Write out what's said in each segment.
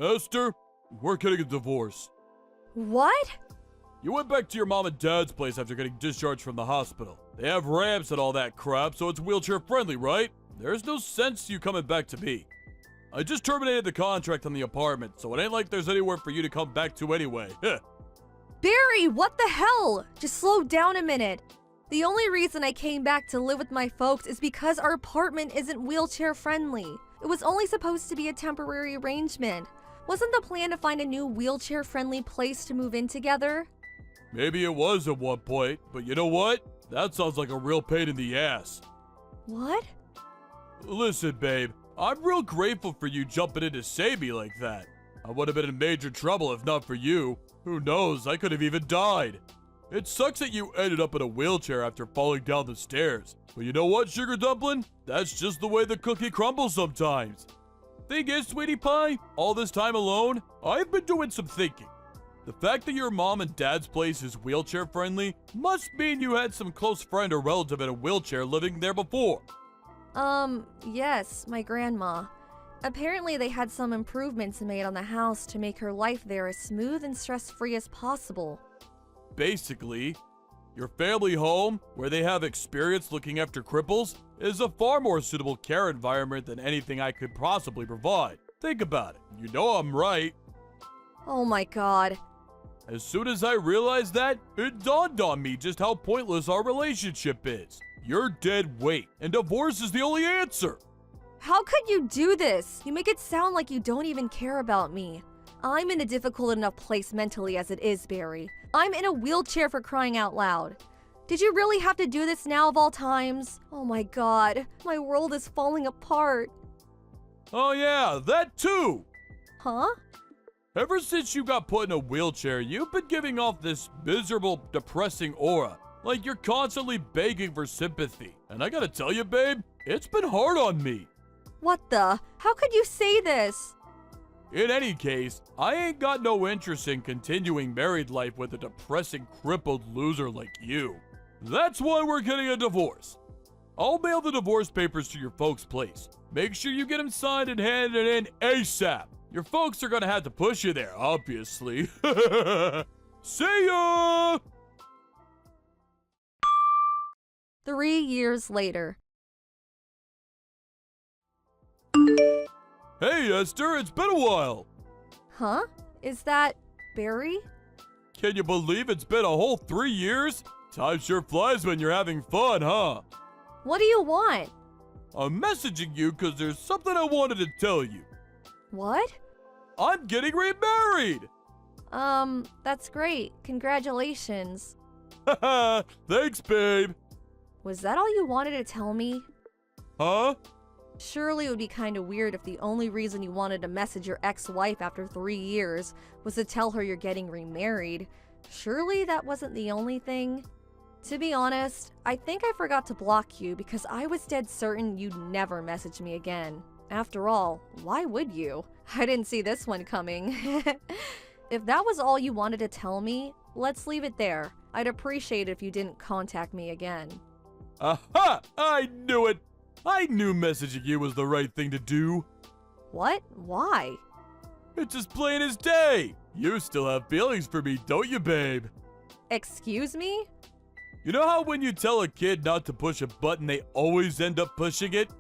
Esther, we're getting a divorce. What? You went back to your mom and dad's place after getting discharged from the hospital. They have ramps and all that crap, so it's wheelchair friendly, right? There's no sense you coming back to me. I just terminated the contract on the apartment, so it ain't like there's anywhere for you to come back to anyway. Barry, what the hell? Just slow down a minute. The only reason I came back to live with my folks is because our apartment isn't wheelchair friendly. It was only supposed to be a temporary arrangement. Wasn't the plan to find a new wheelchair friendly place to move in together? Maybe it was at one point, but you know what? That sounds like a real pain in the ass. What? Listen, babe, I'm real grateful for you jumping in to save me like that. I would have been in major trouble if not for you. Who knows, I could have even died. It sucks that you ended up in a wheelchair after falling down the stairs. But you know what, Sugar Dumpling? That's just the way the cookie crumbles sometimes. Thing is, Sweetie Pie, all this time alone, I've been doing some thinking. The fact that your mom and dad's place is wheelchair friendly must mean you had some close friend or relative in a wheelchair living there before. Yes, my grandma. Apparently they had some improvements made on the house to make her life there as smooth and stress-free as possible. Basically, your family home, where they have experience looking after cripples, is a far more suitable care environment than anything I could possibly provide. Think about it. You know I'm right. Oh my god. As soon as I realized that, it dawned on me just how pointless our relationship is. You're dead weight, and divorce is the only answer. How could you do this? You make it sound like you don't even care about me. I'm in a difficult enough place mentally as it is, Barry. I'm in a wheelchair for crying out loud. Did you really have to do this now of all times? Oh my god, my world is falling apart. Oh yeah, that too! Huh? Ever since you got put in a wheelchair, you've been giving off this miserable, depressing aura. Like you're constantly begging for sympathy. And I gotta tell you, babe, it's been hard on me. What the? How could you say this? In any case, I ain't got no interest in continuing married life with a depressing, crippled loser like you. That's why we're getting a divorce. I'll mail the divorce papers to your folks' place. Make sure you get them signed and handed in ASAP. Your folks are gonna have to push you there, obviously. See ya! 3 years later. Hey, Esther, it's been a while. Huh? Is that Barry? Can you believe it's been a whole 3 years? Time sure flies when you're having fun, huh? What do you want? I'm messaging you because there's something I wanted to tell you. What? I'm getting remarried! That's great. Congratulations. Haha, thanks, babe. Was that all you wanted to tell me? Huh? Surely it would be kind of weird if the only reason you wanted to message your ex-wife after 3 years was to tell her you're getting remarried. Surely that wasn't the only thing? To be honest, I think I forgot to block you because I was dead certain you'd never message me again. After all, why would you? I didn't see this one coming. If that was all you wanted to tell me, let's leave it there. I'd appreciate it if you didn't contact me again. Aha! I knew it! I knew messaging you was the right thing to do. What? Why? It's as plain as day. You still have feelings for me, don't you, babe? Excuse me? You know how when you tell a kid not to push a button, they always end up pushing it?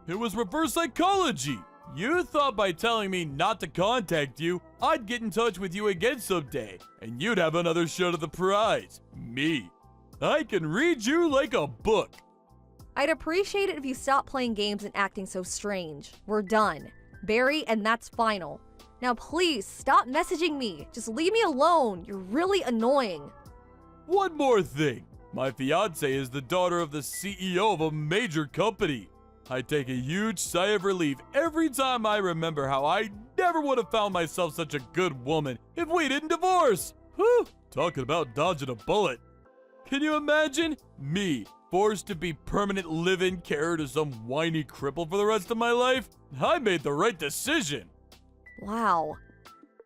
It was reverse psychology. You thought by telling me not to contact you, I'd get in touch with you again someday, and you'd have another shot of the prize. Me. I can read you like a book. I'd appreciate it if you stopped playing games and acting so strange. We're done. Barry, and that's final. Now please, stop messaging me. Just leave me alone. You're really annoying. One more thing. My fiance is the daughter of the CEO of a major company. I take a huge sigh of relief every time I remember how I never would have found myself such a good woman if we didn't divorce. Whew, talking about dodging a bullet. Can you imagine? Me, forced to be permanent live-in carer to some whiny cripple for the rest of my life? I made the right decision. Wow.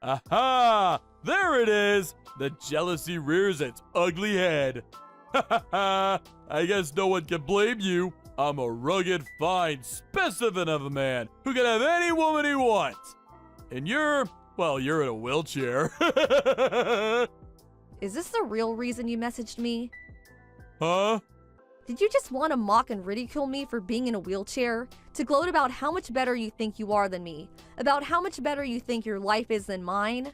Aha! There it is! The jealousy rears its ugly head. Ha ha ha! I guess no one can blame you. I'm a rugged, fine specimen of a man who can have any woman he wants. And well, you're in a wheelchair. Is this the real reason you messaged me? Huh? Did you just want to mock and ridicule me for being in a wheelchair? To gloat about how much better you think you are than me? About how much better you think your life is than mine?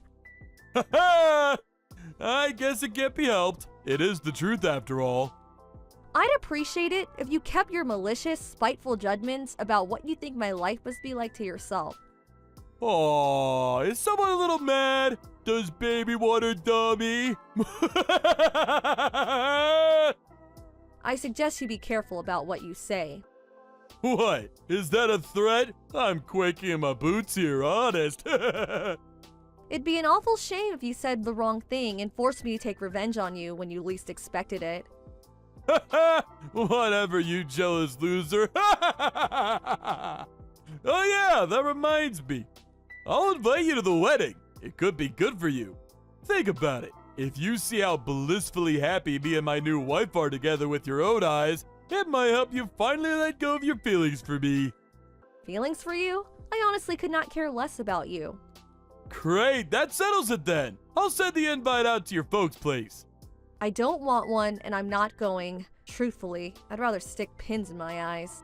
I guess it can't be helped. It is the truth after all. I'd appreciate it if you kept your malicious, spiteful judgments about what you think my life must be like to yourself. Aw, is someone a little mad? Does baby want her dummy? I suggest you be careful about what you say. What? Is that a threat? I'm quaking in my boots here, honest. It'd be an awful shame if you said the wrong thing and forced me to take revenge on you when you least expected it. Whatever, you jealous loser. Oh yeah, that reminds me. I'll invite you to the wedding. It could be good for you. Think about it. If you see how blissfully happy me and my new wife are together with your own eyes, it might help you finally let go of your feelings for me. Feelings for you? I honestly could not care less about you. Great, that settles it then. I'll send the invite out to your folks' place. I don't want one, and I'm not going. Truthfully, I'd rather stick pins in my eyes.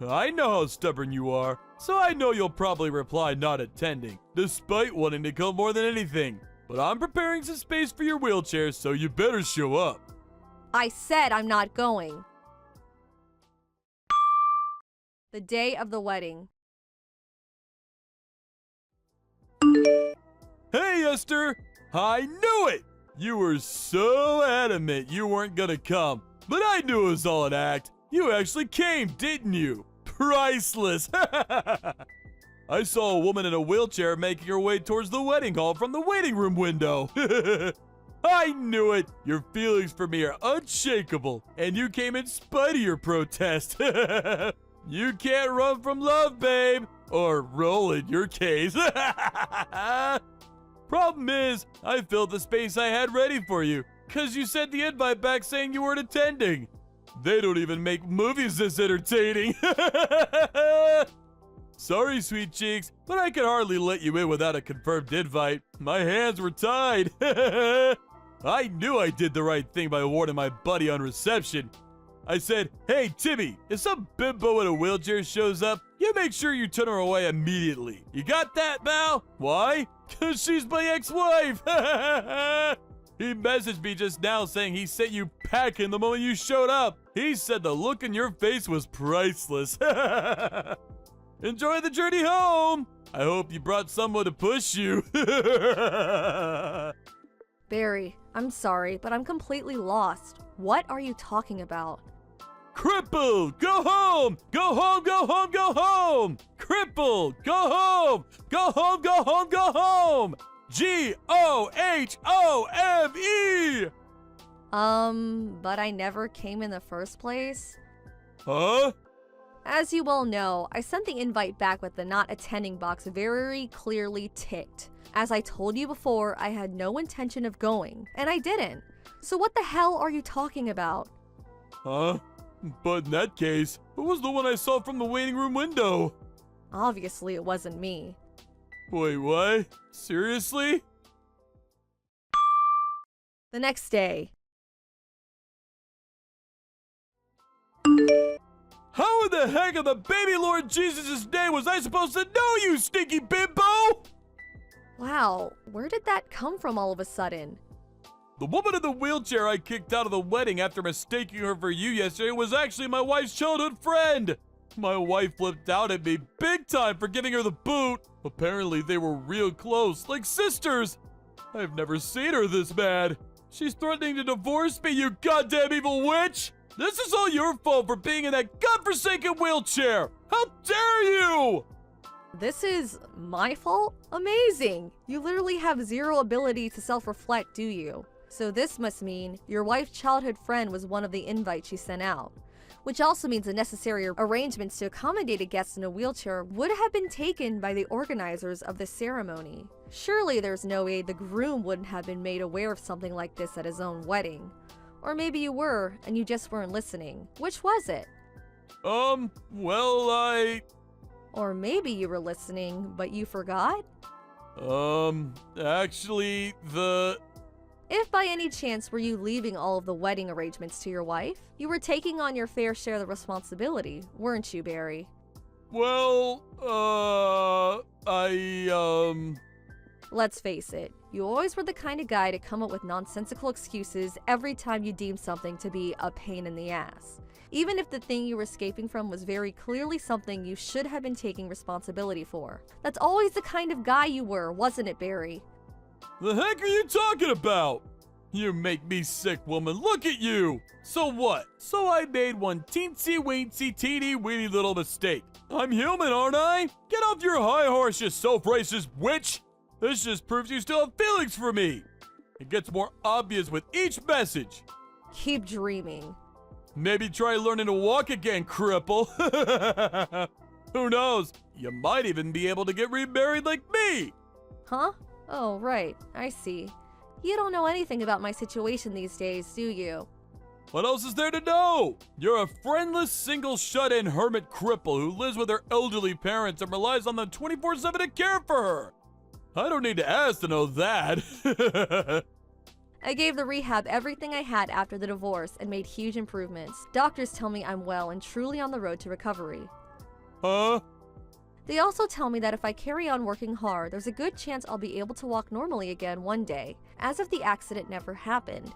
I know how stubborn you are, so I know you'll probably reply not attending, despite wanting to come more than anything. But I'm preparing some space for your wheelchair, so you better show up. I said I'm not going. The day of the wedding. Hey, Esther! I knew it! You were so adamant you weren't gonna come, but I knew it was all an act. You actually came, didn't you? Priceless! I saw a woman in a wheelchair making her way towards the wedding hall from the waiting room window. I knew it! Your feelings for me are unshakable, and you came in spite of your protest. You can't run from love, babe! Or roll in your case. Problem is, I filled the space I had ready for you, cause you sent the invite back saying you weren't attending. They don't even make movies this entertaining. Sorry, sweet cheeks, but I could hardly let you in without a confirmed invite. My hands were tied. I knew I did the right thing by warning my buddy on reception. I said, hey, Timmy, if some bimbo in a wheelchair shows up, you make sure you turn her away immediately. You got that, Mal? Why? Because she's my ex-wife. He messaged me just now saying he sent you packing the moment you showed up. He said the look in your face was priceless. Enjoy the journey home. I hope you brought someone to push you. Barry, I'm sorry, but I'm completely lost. What are you talking about? Crippled! Go home! Go home, go home, go home! Crippled! Go home! Go home, go home, go home! G-O-H-O-M-E! But I never came in the first place? Huh? As you well know, I sent the invite back with the not attending box very clearly ticked. As I told you before, I had no intention of going, and I didn't. So what the hell are you talking about? Huh? But in that case, who was the one I saw from the waiting room window? Obviously, it wasn't me. Wait, what? Seriously? The next day. How in the heck of the baby Lord Jesus' name was I supposed to know, you stinky bimbo? Wow, where did that come from all of a sudden? The woman in the wheelchair I kicked out of the wedding after mistaking her for you yesterday was actually my wife's childhood friend. My wife flipped out at me big time for giving her the boot. Apparently they were real close, like sisters. I've never seen her this mad. She's threatening to divorce me, you goddamn evil witch! This is all your fault for being in that godforsaken wheelchair! How dare you! This is my fault? Amazing! You literally have zero ability to self-reflect, do you? So this must mean your wife's childhood friend was one of the invites she sent out. Which also means the necessary arrangements to accommodate a guest in a wheelchair would have been taken by the organizers of the ceremony. Surely there's no way the groom wouldn't have been made aware of something like this at his own wedding. Or maybe you were, and you just weren't listening. Which was it? Well, Or maybe you were listening, but you forgot? Actually, If by any chance were you leaving all of the wedding arrangements to your wife, you were taking on your fair share of the responsibility, weren't you, Barry? well, Let's face it, you always were the kind of guy to come up with nonsensical excuses every time you deemed something to be a pain in the ass. Even if the thing you were escaping from was very clearly something you should have been taking responsibility for. That's always the kind of guy you were, wasn't it, Barry? the heck are you talking about? You make me sick, woman. Look at you. So what? So I made one teensy-weensy, teeny-weeny little mistake. I'm human, aren't I? Get off your high horse, you self-racist witch. This just proves you still have feelings for me. It gets more obvious with each message. Keep dreaming. Maybe try learning to walk again, cripple. Who knows? You might even be able to get remarried like me. Huh? Oh, right. I see. You don't know anything about my situation these days, do you? What else is there to know? You're a friendless, single, shut-in hermit cripple who lives with her elderly parents and relies on them 24/7 to care for her. I don't need to ask to know that. I gave the rehab everything I had after the divorce and made huge improvements. Doctors tell me I'm well and truly on the road to recovery. Huh? They also tell me that if I carry on working hard, there's a good chance I'll be able to walk normally again one day, as if the accident never happened.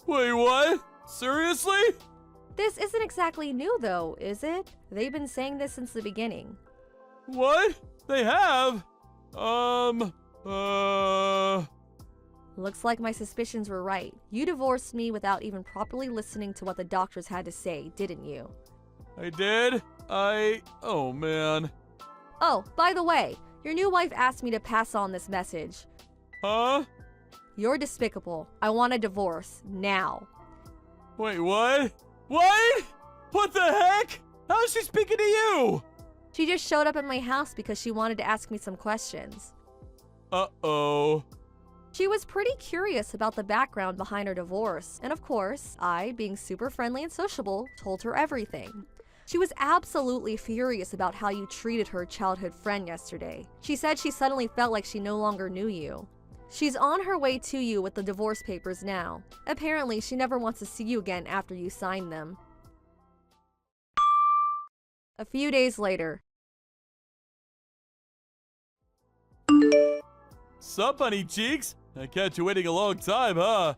Wait, what? Seriously? This isn't exactly new though, is it? They've been saying this since the beginning. What? They have? Looks like my suspicions were right. You divorced me without even properly listening to what the doctors had to say, didn't you? I did? Oh man. Oh, by the way, your new wife asked me to pass on this message. Huh? You're despicable. I want a divorce, now. Wait, what? What? What the heck? How is she speaking to you? She just showed up at my house because she wanted to ask me some questions. Uh-oh. She was pretty curious about the background behind her divorce, and of course, I, being super friendly and sociable, told her everything. She was absolutely furious about how you treated her childhood friend yesterday. She said she suddenly felt like she no longer knew you. She's on her way to you with the divorce papers now. Apparently, she never wants to see you again after you sign them. A few days later. Sup, honey cheeks? I kept you waiting a long time, huh?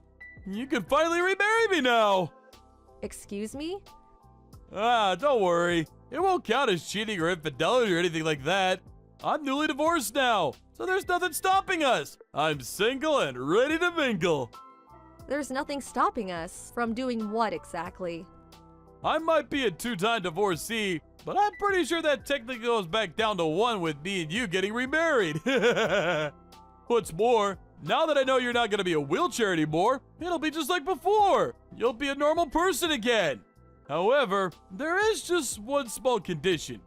You can finally remarry me now! Excuse me? Ah, don't worry. It won't count as cheating or infidelity or anything like that. I'm newly divorced now, so there's nothing stopping us. I'm single and ready to mingle. There's nothing stopping us from doing what exactly? I might be a two-time divorcee, but I'm pretty sure that technically goes back down to one with me and you getting remarried. What's more, now that I know you're not going to be a wheelchair anymore, it'll be just like before. You'll be a normal person again. However, there is just one small condition.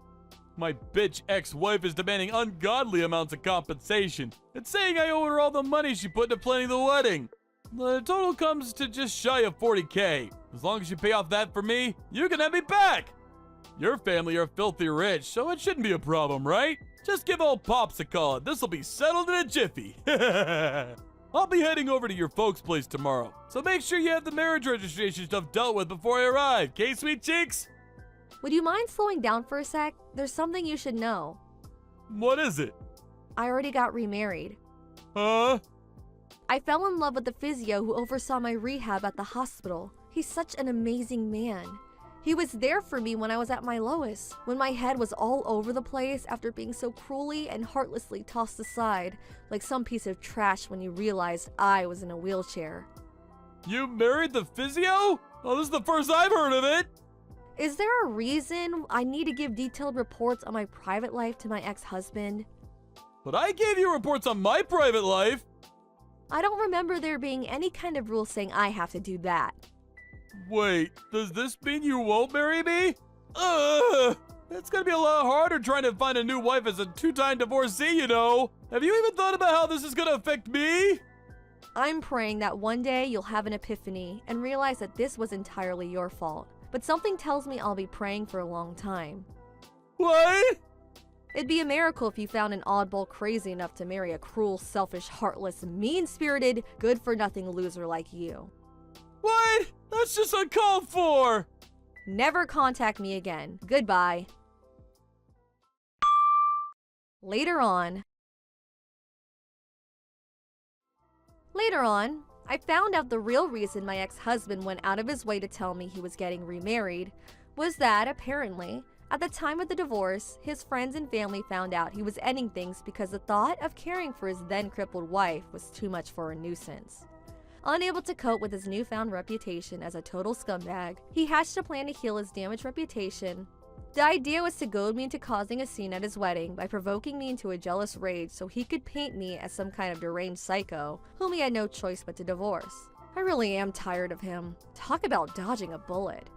My bitch ex-wife is demanding ungodly amounts of compensation and saying I owe her all the money she put into planning the wedding. The total comes to just shy of 40K. As long as you pay off that for me, you can have me back. Your family are filthy rich, so it shouldn't be a problem, right? Just give old Pops a call and this'll be settled in a jiffy. I'll be heading over to your folks' place tomorrow, so make sure you have the marriage registration stuff dealt with before I arrive, okay, sweet cheeks? Would you mind slowing down for a sec? There's something you should know. What is it? I already got remarried. Huh? I fell in love with the physio who oversaw my rehab at the hospital. He's such an amazing man. He was there for me when I was at my lowest, when my head was all over the place after being so cruelly and heartlessly tossed aside, like some piece of trash when you realized I was in a wheelchair. You married the physio? Oh, this is the first I've heard of it. Is there a reason I need to give detailed reports on my private life to my ex-husband? But I gave you reports on my private life. I don't remember there being any kind of rule saying I have to do that. Wait, does this mean you won't marry me? Ugh! It's gonna be a lot harder trying to find a new wife as a two-time divorcee, you know. Have you even thought about how this is gonna affect me? I'm praying that one day you'll have an epiphany and realize that this was entirely your fault. But something tells me I'll be praying for a long time. What? It'd be a miracle if you found an oddball crazy enough to marry a cruel, selfish, heartless, mean-spirited, good-for-nothing loser like you. What? That's just uncalled for! Never contact me again. Goodbye. Later on, I found out the real reason my ex-husband went out of his way to tell me he was getting remarried was that, apparently, at the time of the divorce, his friends and family found out he was ending things because the thought of caring for his then-crippled wife was too much for a nuisance. Unable to cope with his newfound reputation as a total scumbag, he hatched a plan to heal his damaged reputation. The idea was to goad me into causing a scene at his wedding by provoking me into a jealous rage so he could paint me as some kind of deranged psycho whom he had no choice but to divorce. I really am tired of him. Talk about dodging a bullet.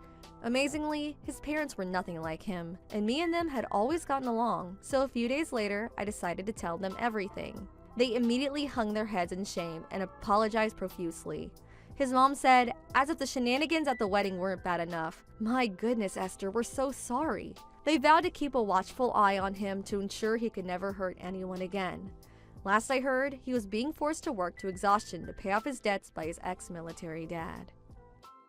Amazingly, his parents were nothing like him, and me and them had always gotten along, so a few days later, I decided to tell them everything. They immediately hung their heads in shame and apologized profusely. His mom said, as if the shenanigans at the wedding weren't bad enough, "My goodness, Esther, we're so sorry." They vowed to keep a watchful eye on him to ensure he could never hurt anyone again. Last I heard, he was being forced to work to exhaustion to pay off his debts by his ex-military dad.